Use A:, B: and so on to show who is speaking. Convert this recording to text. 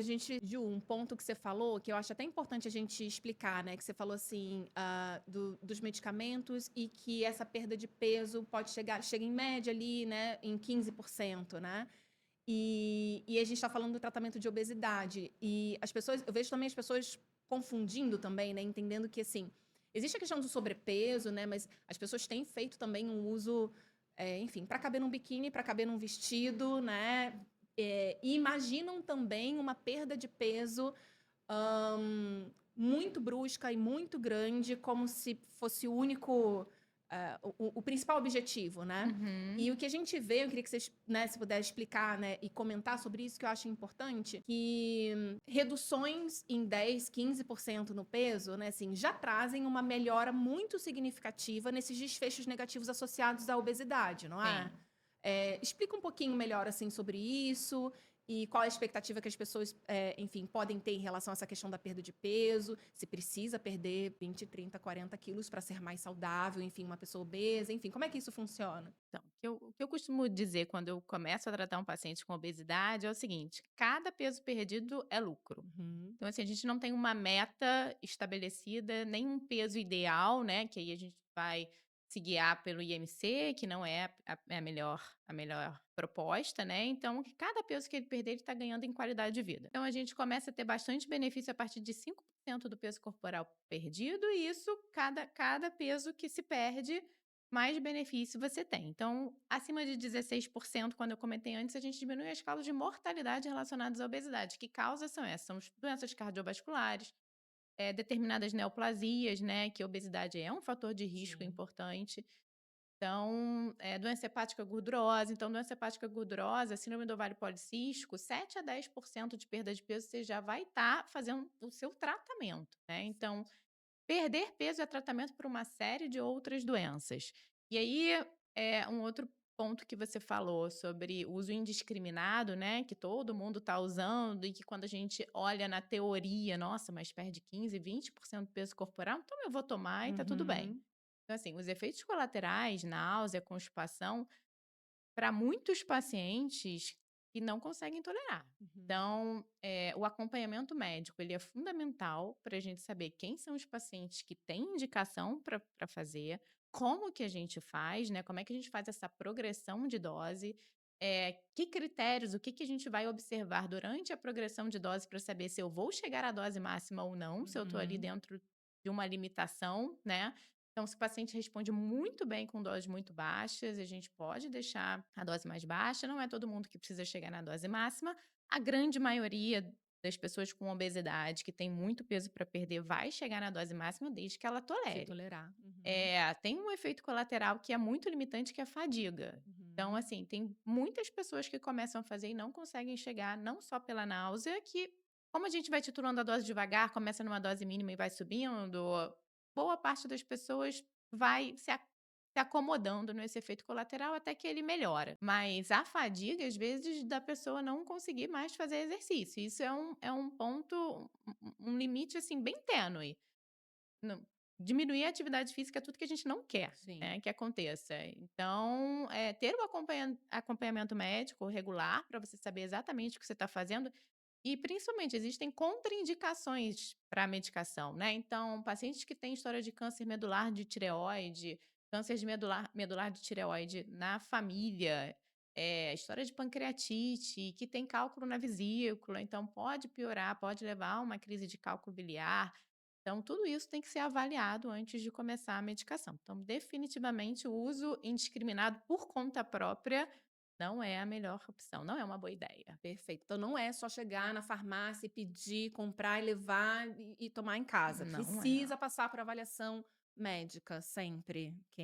A: A gente Ju, um ponto que você falou, que eu acho até importante a gente explicar, né? Que você falou assim, dos medicamentos e que essa perda de peso chega em média ali, né, em 15%, né? E a gente está falando do tratamento de obesidade. E eu vejo também as pessoas confundindo também, né? Entendendo que, assim, existe a questão do sobrepeso, né? Mas as pessoas têm feito também um uso, enfim, para caber num biquíni, para caber num vestido, né? E imaginam também uma perda de peso muito brusca e muito grande, como se fosse o único, o principal objetivo, né?
B: Uhum.
A: E o que a gente vê, eu queria que vocês, né, se puder explicar, né, e comentar sobre isso, que eu acho importante, que reduções em 10, 15% no peso, né, assim, já trazem uma melhora muito significativa nesses desfechos negativos associados à obesidade, não é?
B: Sim.
A: Explica um pouquinho melhor, assim, sobre isso e qual a expectativa que as pessoas, enfim, podem ter em relação a essa questão da perda de peso, se precisa perder 20, 30, 40 quilos para ser mais saudável, enfim, uma pessoa obesa, enfim, como é que isso funciona?
B: Então, o que eu costumo dizer quando eu começo a tratar um paciente com obesidade é o seguinte: cada peso perdido é lucro.
A: Uhum,
B: Então, assim, a gente não tem uma meta estabelecida, nem um peso ideal, né? Que aí a gente vai se guiar pelo IMC, que não é a melhor proposta, né? Então, cada peso que ele perder, ele está ganhando em qualidade de vida. Então, a gente começa a ter bastante benefício a partir de 5% do peso corporal perdido, e isso, cada peso que se perde, mais benefício você tem. Então, acima de 16%, quando eu comentei antes, a gente diminui as causas de mortalidade relacionadas à obesidade. Que causas são essas? São doenças cardiovasculares, determinadas neoplasias, né? Que a obesidade é um fator de risco
A: sim.
B: importante. Então, doença hepática gordurosa. Então, doença hepática gordurosa, síndrome do ovário policístico, 7 a 10% de perda de peso, você já vai estar fazendo o seu tratamento, né? Então, perder peso é tratamento para uma série de outras doenças. E aí, um outro ponto que você falou sobre o uso indiscriminado, né, que todo mundo está usando e que quando a gente olha na teoria, nossa, mas perde 15, 20% do peso corporal, então eu vou tomar e tá tudo bem.
A: Uhum,
B: Então, assim, os efeitos colaterais, náusea, constipação, para muitos pacientes que não conseguem tolerar.
A: uhum,
B: Então, o acompanhamento médico ele é fundamental para a gente saber quem são os pacientes que têm indicação para fazer, como que a gente faz, né? Como é que a gente faz essa progressão de dose, que critérios, o que, que a gente vai observar durante a progressão de dose para saber se eu vou chegar à dose máxima ou não, se eu estou ali
A: uhum,
B: dentro de uma limitação, né? Então, se o paciente responde muito bem com doses muito baixas, a gente pode deixar a dose mais baixa. Não é todo mundo que precisa chegar na dose máxima. A grande maioria das pessoas com obesidade, que tem muito peso para perder, vai chegar na dose máxima desde que ela
A: se
B: tolere.
A: tolerar. Uhum,
B: Tem um efeito colateral que é muito limitante, que é a fadiga. Então,
A: uhum,
B: assim, tem muitas pessoas que começam a fazer e não conseguem chegar, não só pela náusea, que, como a gente vai titulando a dose devagar, começa numa dose mínima e vai subindo, boa parte das pessoas vai se acomodando nesse efeito colateral até que ele melhora. Mas a fadiga, às vezes, da pessoa não conseguir mais fazer exercício. Isso é um ponto, um limite, assim, bem tênue. Não, diminuir a atividade física é tudo que a gente não quer,
A: sim.
B: né, que aconteça. Então, ter o acompanhamento médico regular para você saber exatamente o que você está fazendo e, principalmente, existem contraindicações para a medicação, né. Então, pacientes que têm história de câncer medular de tireoide, câncer de medular de tireoide na família, história de pancreatite, que tem cálculo na vesícula, então pode piorar, pode levar a uma crise de cálculo biliar. Então, tudo isso tem que ser avaliado antes de começar a medicação. Então, definitivamente, o uso indiscriminado por conta própria não é a melhor opção, não é uma boa ideia.
A: Perfeito. Então não é só chegar na farmácia e pedir, comprar e levar e tomar em casa.
B: Não é.
A: Precisa passar por avaliação médica sempre, ok?